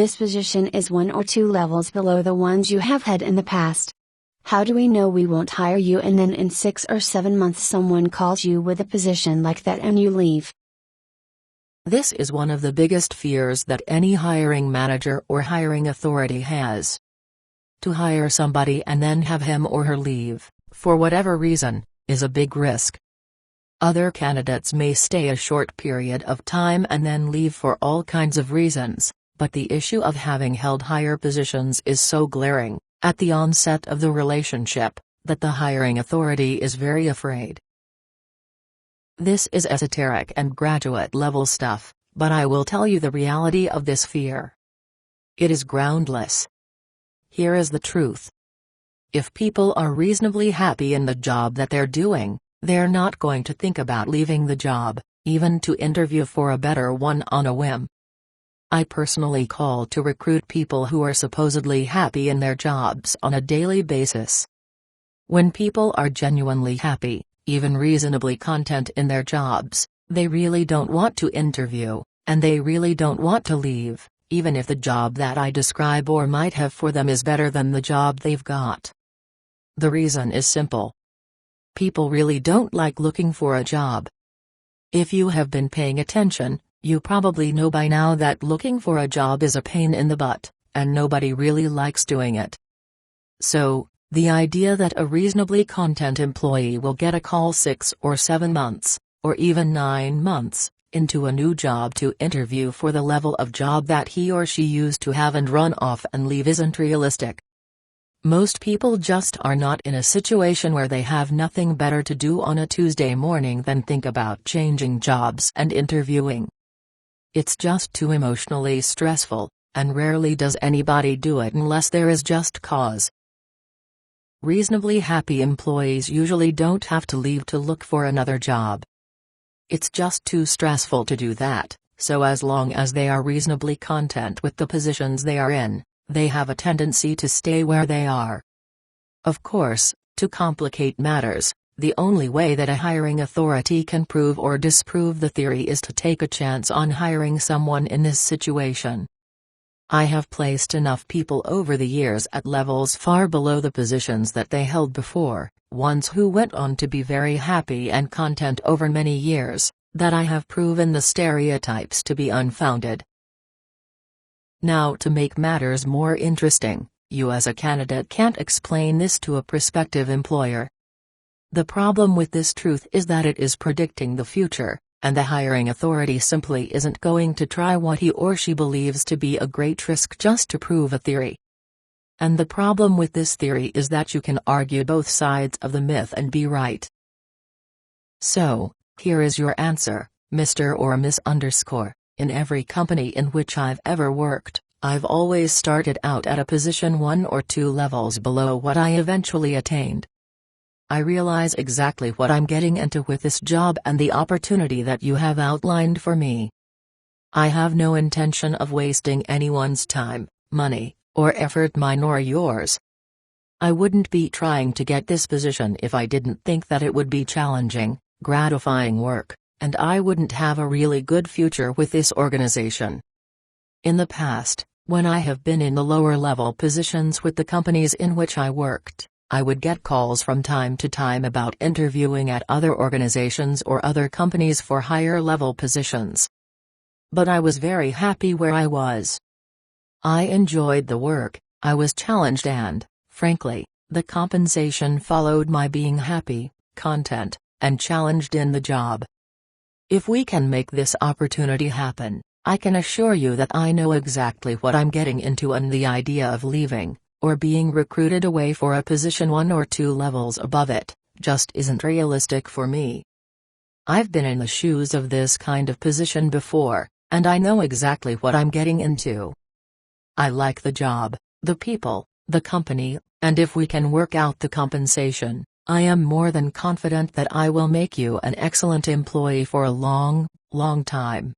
This position is 1 or 2 levels below the ones you have had in the past. How do we know we won't hire you and then in 6 or 7 months someone calls you with a position like that and you leave? This is one of the biggest fears that any hiring manager or hiring authority has. To hire somebody and then have him or her leave, for whatever reason, is a big risk. Other candidates may stay a short period of time and then leave for all kinds of reasons, but the issue of having held higher positions is so glaring, at the onset of the relationship, that the hiring authority is very afraid. This is esoteric and graduate-level stuff, but I will tell you the reality of this fear. It is groundless. Here is the truth. If people are reasonably happy in the job that they're doing, they're not going to think about leaving the job, even to interview for a better one on a whim. I personally call to recruit people who are supposedly happy in their jobs on a daily basis. When people are genuinely happy, even reasonably content in their jobs, they really don't want to interview, and they really don't want to leave, even if the job that I describe or might have for them is better than the job they've got. The reason is simple. People really don't like looking for a job. If you have been paying attention, you probably know by now that looking for a job is a pain in the butt, and nobody really likes doing it. So, the idea that a reasonably content employee will get a call 6 or 7 months, or even 9 months, into a new job to interview for the level of job that he or she used to have and run off and leave isn't realistic. Most people just are not in a situation where they have nothing better to do on a Tuesday morning than think about changing jobs and interviewing. It's just too emotionally stressful, and rarely does anybody do it unless there is just cause. Reasonably happy employees usually don't have to leave to look for another job. It's just too stressful to do that, so as long as they are reasonably content with the positions they are in, they have a tendency to stay where they are. Of course, to complicate matters, the only way that a hiring authority can prove or disprove the theory is to take a chance on hiring someone in this situation. I have placed enough people over the years at levels far below the positions that they held before, ones who went on to be very happy and content over many years, that I have proven the stereotypes to be unfounded. Now, to make matters more interesting, you as a candidate can't explain this to a prospective employer. The problem with this truth is that it is predicting the future, and the hiring authority simply isn't going to try what he or she believes to be a great risk just to prove a theory. And the problem with this theory is that you can argue both sides of the myth and be right. So, here is your answer, Mr. or Miss _. In every company in which I've ever worked, I've always started out at a position 1 or 2 levels below what I eventually attained. I realize exactly what I'm getting into with this job and the opportunity that you have outlined for me. I have no intention of wasting anyone's time, money, or effort, mine or yours. I wouldn't be trying to get this position if I didn't think that it would be challenging, gratifying work, and I wouldn't have a really good future with this organization. In the past, when I have been in the lower level positions with the companies in which I worked, I would get calls from time to time about interviewing at other organizations or other companies for higher level positions. But I was very happy where I was. I enjoyed the work, I was challenged and, frankly, the compensation followed my being happy, content, and challenged in the job. If we can make this opportunity happen, I can assure you that I know exactly what I'm getting into, and the idea of leaving, or being recruited away for a position 1 or 2 levels above it, just isn't realistic for me. I've been in the shoes of this kind of position before, and I know exactly what I'm getting into. I like the job, the people, the company, and if we can work out the compensation, I am more than confident that I will make you an excellent employee for a long, long time.